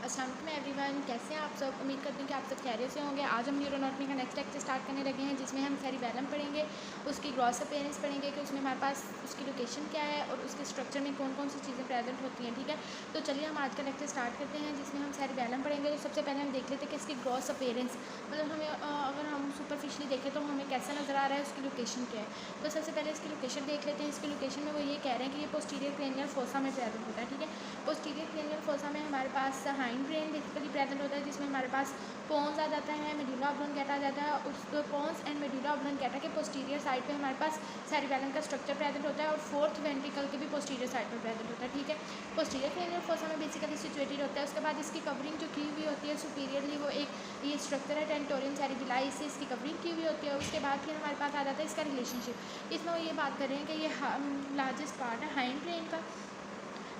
अस्सलाम वालेकुम एवरीवन, कैसे हैं आप सब। उम्मीद करती हूँ कि आप सब खैरियत से होंगे। आज हम न्यूरोनॉटमी का नेक्स्ट लेक्चर स्टार्ट करने लगे हैं, जिसमें हम सेरिबैलम पढ़ेंगे, उसकी ग्रॉस अपीयरेंस पढ़ेंगे कि उसमें हमारे पास उसकी लोकेशन क्या है और उसके स्ट्रक्चर में कौन कौन सी चीज़ें प्रेजेंट होती हैं। ठीक है, तो चलिए हम आज का लेक्चर स्टार्ट करते हैं, जिसमें हम सेरिबैलम पढ़ेंगे। तो सबसे पहले हम देख लेते हैं कि इसकी ग्रॉस अपीयरेंस, मतलब हमें अगर हम सुपरफिशली देखें तो हमें कैसा नज़र आ रहा है, उसकी लोकेशन क्या है। तो सबसे पहले इसकी लोकेशन देख लेते हैं। इसकी लोकेशन में वो ये कह रहे हैं कि ये पोस्टीरियर क्रेनियल फोसा में प्रेजेंट होता है। ठीक है, पोस्टीरियर क्रेनियल फोसा में हमारे पास हाइंड ब्रेन बेसिकली प्रेजेंट होता है, जिसमें हमारे पास पोन्स आ जाता है, मेडुला ऑब्लोंगेटा आ जाता है। उस पोन्स एंड मेडुला ऑब्लोंगेटा के पोस्टीरियर साइड पे हमारे पास सेरिबैलम का स्ट्रक्चर प्रेजेंट होता है और फोर्थ वेंट्रिकल के भी पोस्टीरियर साइड पर प्रेजेंट होता है। ठीक है, पोस्टीरियर क्रेनियल फोसा में बेसिकली सिचुएटेड होता है। उसके बाद इसकी कवरिंग जो की हुई होती है सुपीरियरली, वो एक ये स्ट्रक्चर है टेंटोरियम सेरिबेलाई, से इसकी कवरिंग की हुई होती है। उसके बाद फिर हमारे पास आ जाता है इसका रिलेशनशिप। इसमें वो ये बात कर रहे हैं कि ये लार्जेस्ट पार्ट है हाइंड ब्रेन का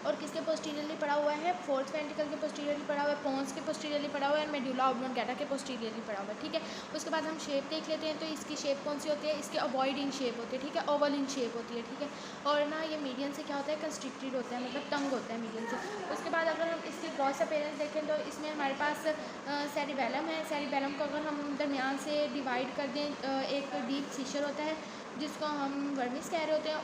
और किसके पोस्टीरियरली पड़ा हुआ है, फोर्थ वेंट्रिकल के पोस्टीरियरली पड़ा हुआ है, पोन्स के पोस्टीरियरली पड़ा हुआ है और मेडुला ऑब्लोंगेटा के पोस्टीरियरली पड़ा हुआ है। ठीक है, उसके बाद हम शेप देख लेते हैं। तो इसकी शेप कौन सी होती है, इसकी ओवॉइड इन शेप होती है। ठीक है, ओवल इन शेप होती है। ठीक है, और ना ये मीडियन से क्या होता है, कंस्ट्रिक्टेड होता है, मतलब तंग होता है मीडियन से। उसके बाद अगर हम इसकी ग्रॉस अपीयरेंस देखें तो इसमें हमारे पास सेरिबैलम है। सेरिबैलम को अगर हम दरमियान से डिवाइड कर दें, एक डीप फिशर होता है जिसको हम वर्मिस कह रहे होते हैं,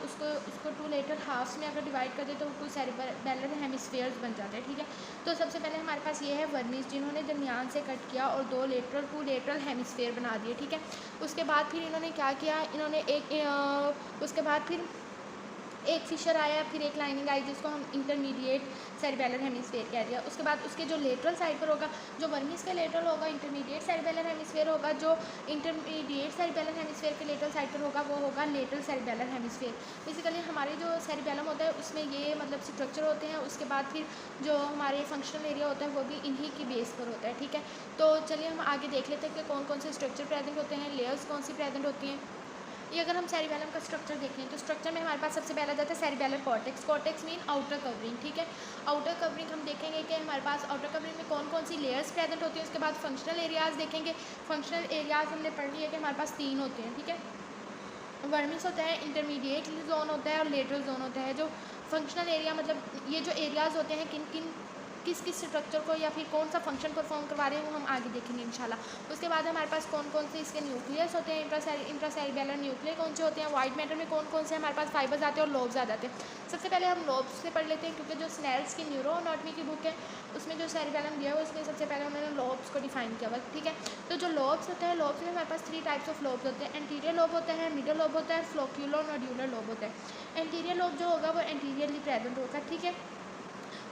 उसको टू लेटर हाफ्स में अगर डिवाइड कर दें तो टू सेरिबैलर हेमिस्फीयर्स बन जाते हैं। ठीक है, तो सबसे पहले हमारे पास ये है वर्मिस, जिन्होंने दरमियान से कट किया और टू लेटरल हेमिस्फीयर बना दिए। ठीक है, उसके बाद फिर इन्होंने क्या किया, इन्होंने उसके बाद फिर एक फिशर आया, फिर एक लाइनिंग आई जिसको हम इंटरमीडिएट सेरिबैलर हेमिस्फीयर कह दिया। उसके बाद उसके जो लेटरल साइड पर होगा, जो वर्मिस का लेटरल होगा इंटरमीडिएट सेरिबैलर हेमिस्फीयर होगा, जो इंटरमीडिएट सेरिबैलर हेमिस्फीयर के लेटरल साइड पर होगा वो होगा लेटरल सेरिबैलर हेमिस्फीयर। बेसिकली हमारे जो सेरिबैलम होता है उसमें ये मतलब स्ट्रक्चर होते हैं। उसके बाद फिर जो हमारे फंक्शनल एरिया होता है वो भी इन्हीं की बेस पर होता है। ठीक है, तो चलिए हम आगे देख लेते हैं कि कौन कौन से स्ट्रक्चर प्रेजेंट होते हैं, लेयर्स कौन सी प्रेजेंट होती हैं। ये अगर हम सेरिबैलम का स्ट्रक्चर देखें तो स्ट्रक्चर में हमारे पास सबसे पहला जाता है cerebellar cortex. Cortex mean outer covering. ठीक है, आउटर कवरिंग हम देखेंगे कि हमारे पास आउटर कवरिंग में कौन कौन सी लेयर्स प्रेजेंट होती हैं। उसके बाद फंक्शनल एरियाज़ देखेंगे। फंक्शनल एरियाज़ हमने पढ़ लिया कि हमारे पास 3 होते हैं। ठीक है, वर्मिस होता है, इंटरमीडिएट जोन होता है और लेटरल जोन होता है। जो फंक्शनल एरिया मतलब ये जो एरियाज़ होते हैं किस किस स्ट्रक्चर को या फिर कौन सा फंक्शन परफॉर्म करवा रहे हैं वो हम आगे देखेंगे इंशाल्लाह। उसके बाद हमारे पास कौन कौन से इसके न्यूक्लियस होते हैं, इंट्रासेरिबैलर न्यूक्लियर कौन से होते हैं, वाइट मैटर में कौन कौन से हमारे पास फाइबर्स आते हैं और लोब्स आ जाते हैं। सबसे पहले हम लोब्स से पढ़ लेते हैं, क्योंकि जो स्नेल्स की न्यूरोएनाटॉमी की बुक है उसमें जो सेरिबैलम दिया हुआ है उसमें सबसे पहले उन्होंने लोब्स को डिफाइन किया हुआ। ठीक है, तो जो लोब्स होता है, लोब्स में हमारे पास 3 टाइप्स ऑफ लोब्स होते हैं। एंटीरियर लोब होता है, मिडल लोब होता है, फ्लोक्यूलो नोड्यूलर लोब होता है। एंटीरियर लोब जो होगा वो एंटीरियरली प्रेजेंट होगा। ठीक है,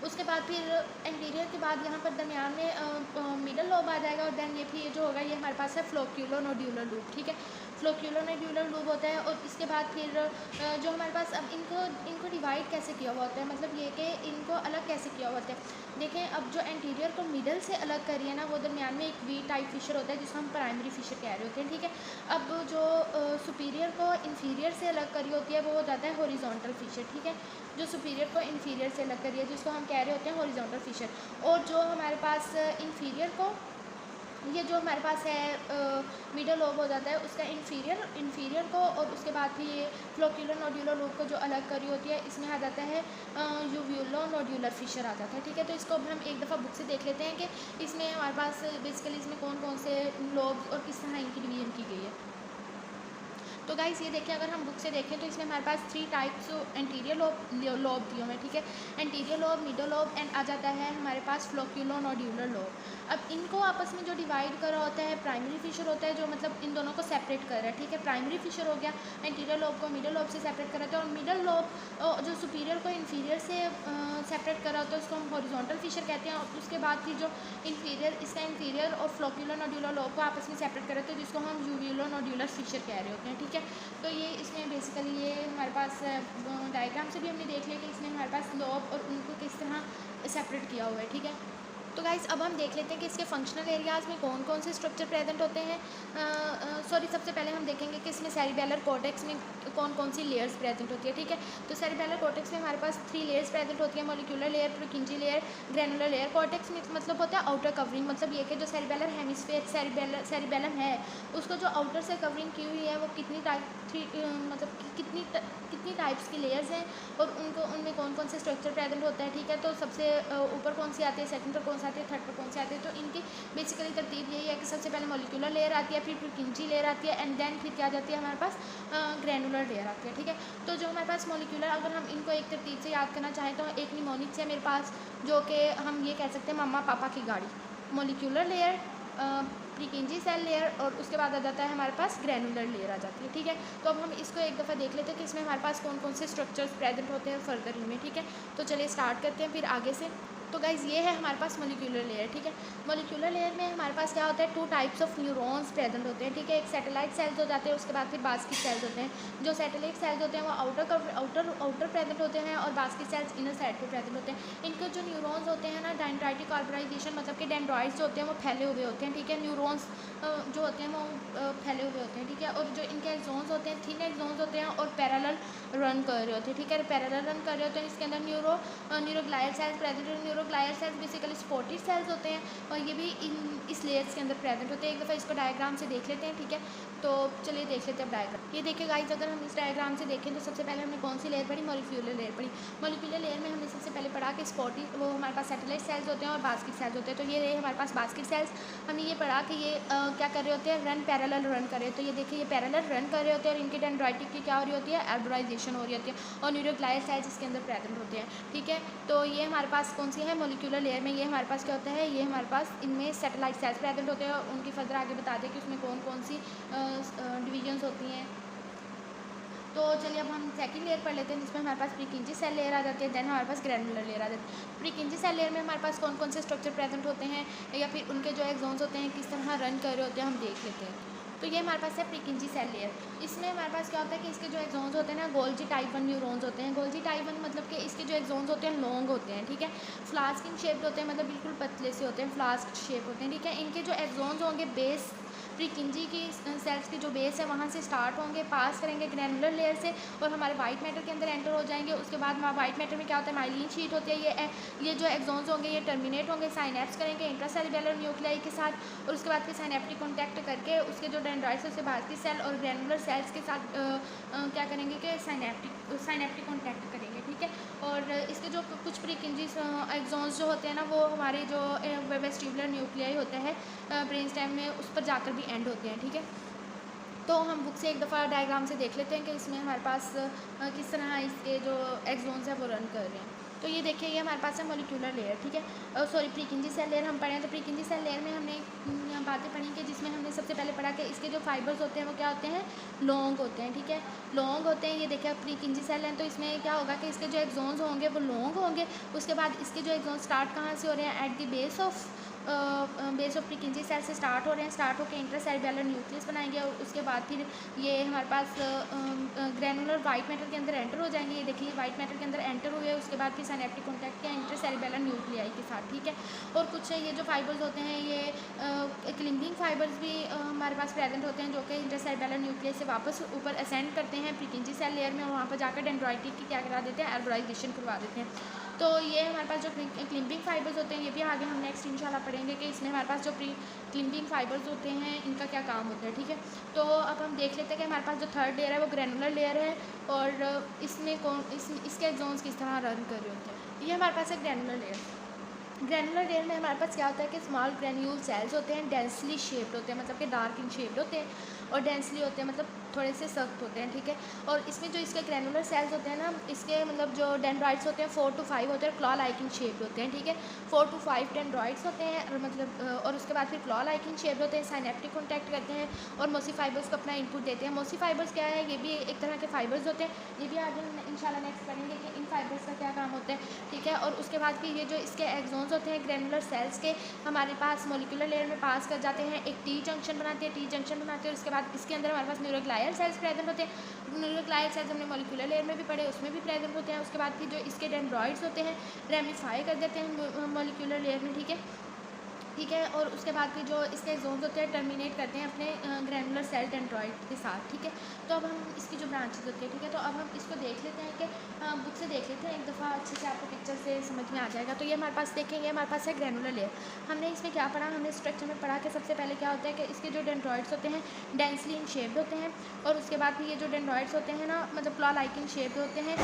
उसके बाद फिर एंटीरियर के बाद यहाँ पर दरमियान में मिडल लोब आ जाएगा और देन ये फिर ये जो होगा ये हमारे पास है फ्लोक्यूलो नोड्यूलर लूप। ठीक है, फ्लोक्यूलो नोड्यूलर लूप होता है। और इसके बाद फिर जो हमारे पास अब इनको डिवाइड कैसे किया हुआ होता है, मतलब ये कि इनको अलग कैसे किया हुआ होता है। देखें, अब जो एंटीरियर को मिडल से अलग करिए ना, वो दरमियान में एक वी टाइप फिशर होता है जिसको हम प्राइमरी फिशर कह रहे होते हैं। ठीक है, अब जो सुपीरियर को इन्फीरियर से अलग करी होती है वो हो जाता है हॉरिजॉन्टल फिशर। ठीक है, जो सुपीरियर को इन्फीरियर से अलग करिए जिसको हम कह रहे होते हैं हॉरिजॉन्टल फिशर। और जो हमारे पास इन्फीरियर को, ये जो हमारे पास है मिडल लोब हो जाता है उसका इन्फीरियर को, और उसके बाद फिर ये फ्लोक्यूलो नोड्यूलर लोब को जो अलग करी होती है इसमें आ जाता है यूव्यूलो नोड्यूलर फिशर आ जाता है। ठीक है, तो इसको अब हम एक दफ़ा बुक से देख लेते हैं कि इसमें हमारे पास बेसिकली इसमें कौन कौन से लोब और किस तरह इनकी डिवीजन की गई है। तो गाइस ये देखिए, अगर हम बुक से देखें तो इसमें हमारे पास 3 टाइप्स एंटीरियर लोब दिए हुए हैं। ठीक है, anterior lobe, middle lobe and आ जाता है हमारे पास फ्लोक्यूलो नोड्यूलर लोब। अब इनको आपस में जो डिवाइड कर रहा होता है प्राइमरी फिशर होता है, जो मतलब इन दोनों को सेपरेट कर रहा है। ठीक है, प्राइमरी फिशर हो गया एंटीरियर लोब को मिडल लोब से सेपरेट कर रहा है, और मिडल लोब जो सुपीरियर को इन्फीरियर से सेपरेट कर रहा होता है उसको हम हॉरिजॉन्टल फिशर कहते हैं। और उसके बाद फिर जो इसका इन्फीरियर और फ्लोक्यूलो नोड्यूलर लोब को आपस में सेपरेट कर रहे थे जिसको हम यूव्यूलो नोड्यूलर फिशर कह रहे होते हैं। ठीक है, तो ये इसमें बेसिकली ये हमारे पास डायग्राम से भी हमने देख लिया कि इसमें हमारे पास लोब और उनको किस तरह सेपरेट किया हुआ है। ठीक है, तो गाइस अब हम देख लेते हैं कि इसके फंक्शनल एरियाज़ में कौन कौन से स्ट्रक्चर प्रेजेंट होते हैं। सबसे पहले हम देखेंगे कि इसमें सेरिबैलर कॉर्टेक्स में कौन कौन सी लेयर्स प्रेजेंट होती है। ठीक है, तो सेरिबैलर कॉर्टेक्स में हमारे पास 3 लेयर्स प्रेजेंट होती है, molecular layer, Purkinje layer, granular layer. Cortex में मतलब होता है आउटर कवरिंग, मतलब ये कि जो सेरिबैलर हेमिस्फीयर सेरिबैलम है उसको जो आउटर से कवरिंग की हुई है वो मतलब कितनी टाइप्स की लेयर्स हैं और उनमें कौन कौन से स्ट्रक्चर प्रेजेंट होता है। ठीक है, तो सबसे ऊपर कौन सी आती है, सेकंड पर कौन से आती है, थर्ड पर कौन सी आती है। तो इनकी बेसिकली तरतीब यही है कि सबसे पहले मॉलिक्यूलर लेयर आती है, फिर प्रीकिंजी लेयर आती है, एंड देन फिर क्या जाती है हमारे पास ग्रैनुलर लेयर आती है, ठीक है। तो जो हमारे पास मॉलिक्यूलर, अगर हम इनको एक तरतीब से याद करना चाहें तो एक निमोनिक्स है मेरे पास, जो कि हम ये कह सकते हैं मम्मा पापा की गाड़ी। Molecular layer, Purkinje cell layer, और उसके बाद आ जाता है हमारे पास ग्रैनुलर लेयर आ जाती है, ठीक है। तो अब हम इसको एक दफ़ा देख लेते हैं कि इसमें हमारे पास कौन कौन से स्ट्रक्चर्स प्रेजेंट होते हैं फर्दर इनमें, ठीक है। तो चलिए स्टार्ट करते हैं फिर आगे से। तो गाइज़ ये है हमारे पास मॉलिक्यूलर लेयर, ठीक है। मॉलिक्यूलर लेयर में हमारे पास क्या होता है, 2 टाइप्स ऑफ न्यूरॉन्स प्रेजेंट होते हैं, ठीक है। एक सैटेलाइट सेल्स हो जाते हैं, उसके बाद फिर बास्केट सेल्स होते हैं। जो सैटेलाइट सेल्स होते हैं वो आउटर प्रेजेंट होते हैं, और बास्केट सेल्स इनर साइड पे प्रेजेंट होते हैं। इनके जो न्यूरॉन्स होते हैं ना, डेंड्राइटिक ऑर्गेनाइजेशन, मतलब कि डेंड्रॉइड्स होते हैं वो फैले हुए होते हैं, ठीक है। न्यूरॉन्स जो होते हैं वो फैले हुए होते हैं, ठीक है। और जो इनके एक्सोन्स होते हैं थिन एक्सोन्स होते हैं और पैरेलल रन कर रहे होते हैं, ठीक है। पैरेलल रन कर रहे होते हैं। इसके अंदर न्यूरोग्लायर सेल्स प्रेजेंट है। न्यूरोग्लायर सेल्स बेसिकली स्पॉटेड सेल्स होते हैं, और ये भी इस लेयर्स के अंदर प्रेजेंट होते हैं। एक दफ़ा इसको डायग्राम से देख लेते हैं, ठीक है। तो चलिए देख लेते हैं अब डायग्राम। ये देखिए गाइस, अगर हम इस डायग्राम से देखें तो सबसे पहले हमने कौन सी लेयर पढ़ी, मॉलिक्यूलर लेयर पढ़ी। मॉलिक्यूलर लेयर में हमने सबसे पहले पढ़ा कि स्पॉटेड, वो हमारे पास सैटेलाइट सेल्स होते हैं और बास्केट सेल्स होते हैं। तो ये रहे हमारे पास बास्केट सेल्स। हमने ये पढ़ा कि ये क्या कर रहे होते हैं, पैरेलल रन कर रहे हैं। तो ये देखिए ये पैरेलल रन कर रहे होते हैं, और इनकी डेंड्राइटिक की क्या हो रही होती है, अर्बोराइजेशन हो रही होती है, और न्यूरोग्लायर सेल्स इसके अंदर प्रेजेंट होते हैं, ठीक है। तो ये हमारे पास कौन सी है, मॉलिक्यूलर लेयर में ये हमारे पास क्या होता है, ये हमारे पास इनमें सैटेलाइट सेल्स प्रेजेंट होते हैं, और उनकी फर्दर आगे बता दें कि उसमें कौन कौन सी डिवीजन्स होती हैं। तो चलिए अब हम सेकंड लेयर पढ़ लेते हैं, जिसमें हमारे पास प्रीकिंजी सेल लेयर आ जाती है, देन हमारे पास ग्रैनुलर लेयर आ जाती है। प्रीकिंजी सेल लेयर में हमारे पास कौन कौन से स्ट्रक्चर प्रेजेंट होते हैं, या फिर उनके जो एक्सोन्स होते हैं किस तरह रन कर रहे होते हैं, हम देख लेते हैं। तो ये हमारे पास है प्रीकिंजी सेल लेयर। इसमें हमारे पास क्या होता है कि इसके जो एक्सोन्स होते हैं ना, गोल्जी टाइप 1 न्यूरॉन्स होते हैं। गोल्जी टाइप 1 मतलब कि इसके जो एक्सोन्स होते हैं लॉन्ग होते हैं, ठीक है। फ्लास्क इन शेप्ड होते हैं, मतलब बिल्कुल पतले से होते हैं, फ्लास्क शेप होते हैं, ठीक है। इनके जो एक्सोन्स होंगे बेस, प्रीकिंजी की सेल्स की जो बेस है वहाँ से स्टार्ट होंगे, पास करेंगे ग्रैनुलर लेयर से, और हमारे वाइट मैटर के अंदर एंटर हो जाएंगे। उसके बाद वाइट मैटर में क्या होता है, माइलिन शीट होती है। ये जो एक्सोन्स होंगे ये टर्मिनेट होंगे, साइनेप्स करेंगे इंट्रासेल्युलर न्यूक्लियाई के साथ, और उसके बाद फिर साइनेप्टिक कॉन्टैक्ट करके उसके जो डेंड्राइट्स उसके बाद की सेल और ग्रैनुलर सेल्स के साथ क्या करेंगे कि साइनेप्टिक कॉन्टैक्ट करेंगे, ठीक है। और इसके जो कुछ प्रीकिंजी एक्सोन्स जो होते हैं ना, वो हमारे जो वेस्टिबुलर न्यूक्लियाई होता है ब्रेन स्टेम में, उस पर जाकर भी एंड होते हैं, ठीक है। तो हम बुक से एक दफ़ा डायग्राम से देख लेते हैं कि इसमें हमारे पास किस तरह इसके जो एक्सोन्स है वो रन कर रहे हैं। तो ये देखिए ये हमारे पास है मॉलिक्यूलर लेयर, ठीक है। सॉरी प्रीकिंजी सेल लेयर हम पढ़े हैं। तो प्रीकिंजी सेल लेयर में हमने बातें पढ़ी कि जिसमें हमने सबसे पहले पढ़ा कि इसके जो फाइबर्स होते हैं वो क्या होते हैं, लॉन्ग होते हैं, ठीक है। लॉन्ग होते हैं। ये देखिए प्रीकिंजी सेल है, तो इसमें क्या होगा कि इसके जो एक्सोन्स होंगे वो लॉन्ग होंगे। उसके बाद इसके जो एक्सोन्स स्टार्ट कहाँ से हो रहे हैं, at the base of Purkinje cell से स्टार्ट हो रहे हैं। स्टार्ट होकर इंट्रासेल्युलर न्यूक्लियस बनाएंगे, और उसके बाद फिर ये हमारे पास ग्रैनुलर वाइट मैटर के अंदर एंटर हो जाएंगे। ये देखिए वाइट मैटर के अंदर एंटर हुए, उसके बाद फिर सिनेप्टिक कॉन्टैक्ट किया इंट्रासेल्युलर न्यूक्लियाई के साथ, ठीक है। और कुछ ये जो फाइबर्स होते हैं ये क्लिंबिंग फाइबर्स भी हमारे पास प्रेजेंट होते हैं, जो कि इंट्रासेल्युलर न्यूक्लियस से वापस ऊपर असेंड करते हैं प्रीकिंजी सेल लेयर में, वहाँ पर जाकर डेंड्राइटिक की क्या करा देते हैं, अर्बोराइजेशन करवा देते हैं। तो ये हमारे पास जो क्लिंबिंग फाइबर्स होते हैं ये भी आगे हम नेक्स्ट इंशाल्लाह पढ़ेंगे कि इसमें हमारे पास जो क्लिंबिंग फाइबर्स होते हैं इनका क्या काम होता है, ठीक है। तो अब हम देख लेते हैं कि हमारे पास जो थर्ड लेयर है वो ग्रैनुलर लेयर है, और इसमें इसके एक्सोन्स किस तरह रन कर रहे होते हैं। ये हमारे पास है ग्रैनुलर लेयर। ग्रैनुलर लेयर में हमारे पास क्या होता है कि स्मॉल ग्रैन्यूल सेल्स होते हैं, डेंसली शेप्ड होते हैं, मतलब कि डार्क इन शेप्ड होते हैं, और डेंसली होते हैं मतलब थोड़े से सख्त होते हैं, ठीक है। और इसमें जो इसके ग्रैनुलर सेल्स होते हैं ना, इसके मतलब जो डेंड्राइट्स होते हैं 4 to 5 होते हैं, क्लॉ लाइक इन शेप्ड होते हैं, ठीक है। 4 to 5 डेंड्राइट्स होते हैं, और मतलब और उसके बाद फिर क्लॉ लाइक इन शेप्ड होते हैं, साइनेप्टिक कॉन्टैक्ट करते हैं, और मोसी फाइबर्स को अपना इनपुट देते हैं। मोसी फाइबर्स क्या है, ये भी एक तरह के फाइबर्स होते हैं, ये भी आगे इंशाल्लाह नेक्स्ट पढ़ेंगे कि इन फाइबर्स का क्या काम होता है, ठीक है। और उसके बाद फिर ये जो इसके एक्सोन्स होते हैं ग्रैनुलर सेल्स के, हमारे पास मॉलिक्यूलर लेयर में पास कर जाते हैं, एक टी जंक्शन बनाते हैं, टी जंक्शन बनाते हैं। उसके बाद इसके अंदर हमारे पास न्यूरोग्लायर सेल्स प्रेजेंट होते हैं। न्यूरोग्लायर सेल्स हमने मॉलिक्यूलर लेयर में भी पढ़े, उसमें भी प्रेजेंट होते हैं। उसके बाद फिर जो इसके डेंड्रॉइड्स होते हैं रेमिफाई कर देते हैं मॉलिक्यूलर लेयर में, ठीक है, ठीक है। और उसके बाद फिर जो इसके एक्सोन्स होते हैं टर्मिनेट करते हैं अपने ग्रैनुलर सेल डेंड्रॉइड के साथ, ठीक है। तो अब हम इसकी जो ब्रांचेस होती है, ठीक है, तो अब हम इसको देख लेते हैं कि बुक से देख लेते हैं एक दफ़ा अच्छे से, आपको पिक्चर से समझ में आ जाएगा। तो ये हमारे पास देखेंगे, हमारे पास है ग्रैनुलर लेयर। हमने इसमें क्या पढ़ा, हमने स्ट्रक्चर में पढ़ा कि सबसे पहले क्या होता है कि इसके जो डेंड्रॉइड्स होते हैं डेंसली इन शेप्ड होते हैं, और उसके बाद फिर ये जो डेंड्रॉइड्स होते हैं ना, मतलब क्लॉ लाइक इन शेप्ड होते हैं,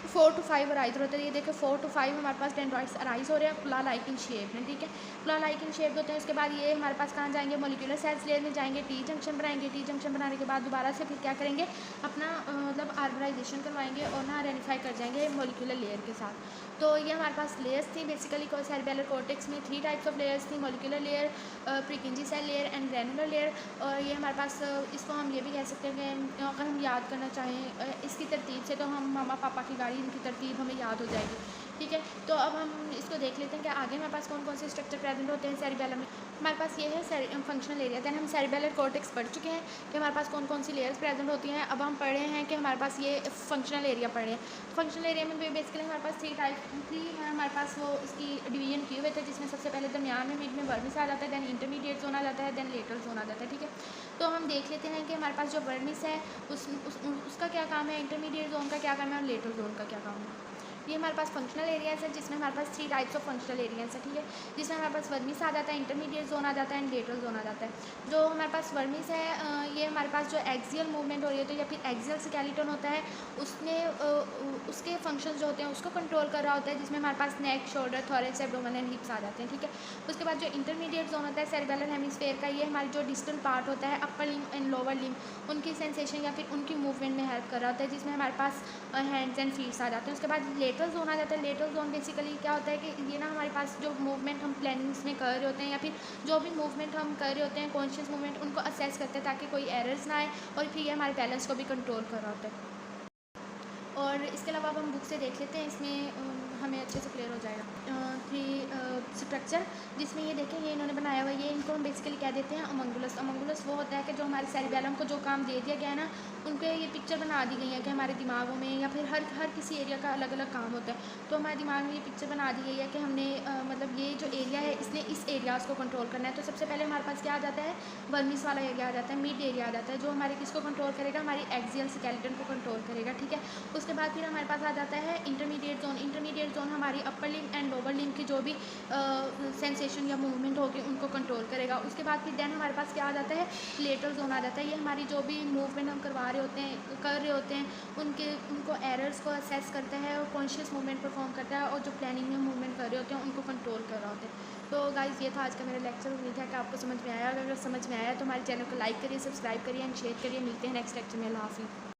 4 to 5 अराइज होता है। ये देखो 4 to 5 हमारे पास डेंड्राइट्स अराइज हो रहे हैं क्ला लाइक इन शेप में, ठीक है, क्ला लाइक इन शेप होते हैं। उसके बाद ये हमारे पास कहाँ जाएंगे, मॉलिक्यूलर सेल्स लेयर में जाएंगे, टी जंक्शन बनाएंगे, टी जंक्शन बनाने के बाद दोबारा से फिर क्या करेंगे, अपना मतलब आर्बोनाइजेशन करवाएंगे और ना आइडेंटिफाई कर जाएंगे मॉलिक्यूलर लेयर के साथ। तो ये हमारे पास लेयर्स थी बेसिकली सेरेबेलर कॉर्टेक्स में 3 टाइप्स ऑफ लेयर्स थी, molecular layer, Purkinje cell layer and granular layer. और ये हमारे पास इसको हम ये भी कह सकते हैं कि अगर हम याद करना चाहें इसकी तरतीब से, तो हम मामा पापा की गाड़ी, इनकी तरतीब हमें याद हो जाएगी, ठीक है। तो अब हम इसको देख लेते हैं कि आगे हमारे पास कौन कौन से स्ट्रक्चर प्रेजेंट होते हैं सेरिबेलम में। हमारे पास ये है फंक्शनल एरिया। दैन हम सेरिबेलर कॉर्टेक्स पढ़ चुके हैं कि हमारे पास कौन कौन सी लेयर्स प्रेजेंट होती हैं। अब हम पढ़े हैं कि हमारे पास ये फंक्शनल एरिया पढ़े हैं। फंक्शनल एरिया में बेसिकली हमारे पास थ्री हमारे पास वो इसकी डिवीजन किए हुए थे, जिसमें सबसे पहले दरमियान में मिड में वर्मिस आ जाता है, दैन इंटरमीडिएट जोन आ जाता है, दैन लेटरल जोन आ जाता है, ठीक है। तो हम देख लेते हैं कि हमारे पास जो वर्मिस है उसका क्या काम है, इंटरमीडिएट जोन का क्या काम है और लेटरल जोन का क्या काम है। ये हमारे पास फंक्शनल एरियाज़ है, जिसमें हमारे पास 3 टाइप्स ऑफ फंक्शनल एरियाज़ है, ठीक है, जिसमें हमारे पास वर्मिस आ जाता है, इंटरमीडिएट जोन आ जाता है एंड लेटरल जोन आ जाता है। जो हमारे पास वर्मिस है ये हमारे पास जो एक्सियल मूवमेंट हो रही है तो या फिर एक्सियल स्केलेटन होता है, उसमें उसके फंक्शंस जो होते हैं उसको कंट्रोल कर रहा होता है, जिसमें हमारे पास neck, shoulder, thorax, abdomen and hips आ जाते हैं, ठीक है। उसके बाद जो इंटरमीडिएट जोन होता है सेरिबेलर हेमिस्फेयर का, ये हमारी जो डिस्टल पार्ट होता है, upper limb and lower limb, उनकी सेंसेशन या फिर उनकी मूवमेंट में हेल्प कर रहा होता है, जिसमें हमारे पास हैंड्स एंड फीट्स आ जाते हैं। उसके बाद लेटरल जोन आ जाता है। लेटरल जोन बेसिकली क्या होता है कि ये ना हमारे पास जो मूवमेंट हम प्लानिंग्स में कर रहे होते हैं या फिर जो भी मूवमेंट हम कर रहे होते हैं कॉन्शियस मूवमेंट, उनको असेस करते हैं ताकि कोई एरर्स ना आए और फिर ये हमारे बैलेंस को भी कंट्रोल कर रहा होता है। और इसके अलावा अब हम बुक से देख लेते हैं, इसमें हमें अच्छे से क्लियर हो जाएगा। थ्री स्ट्रक्चर जिसमें ये देखें ये इन्होंने बनाया हुआ है, ये इनको हम बेसिकली कह देते हैं अमंगुलस। अमंगुलस वो होता है कि जो हमारे सेरिबेलम को जो काम दे दिया गया है ना, उनको ये पिक्चर बना दी गई है कि हमारे दिमागों में या फिर हर किसी एरिया का अलग अलग काम होता है। तो हमारे दिमाग में ये पिक्चर बना दी गई है कि हमने मतलब ये जो एरिया है इसने इस एरियाज़ को कंट्रोल करना है। तो सबसे पहले हमारे पास क्या आ जाता है, वर्मिस वाला एरिया आ जाता है, मिड एरिया आ जाता है, जो हमारे किसको कंट्रोल करेगा, हमारी एक्सियल स्केलेटन को कंट्रोल करेगा, ठीक है। उसके बाद फिर हमारे पास आ जाता है इंटरमीडिएट जोन। इंटरमीडिएट जोन हमारी upper limb and lower limb की जो भी सेंसेशन या मूवमेंट होगी उनको कंट्रोल करेगा। उसके बाद फिर देन हमारे पास क्या आ जाता है, लेटरल जोन आ जाता है। ये हमारी जो भी मूवमेंट हम कर रहे होते हैं उनको एरर्स को असेस करता है और कॉन्शियस मूवमेंट परफॉर्म करता है, और जो प्लानिंग में मूवमेंट कर रहे होते हैं उनको कंट्रोल कर रहा होता है। तो गाइज़ ये था आज का मेरा लेक्चर। उम्मीद है कि आपको समझ में आया। अगर समझ में आया तो हमारे चैनल को लाइक करिए, सब्सक्राइब करिए एंड शेयर करिए। मिलते हैं नेक्स्ट लेक्चर में। अल्लाह हाफ़िज़।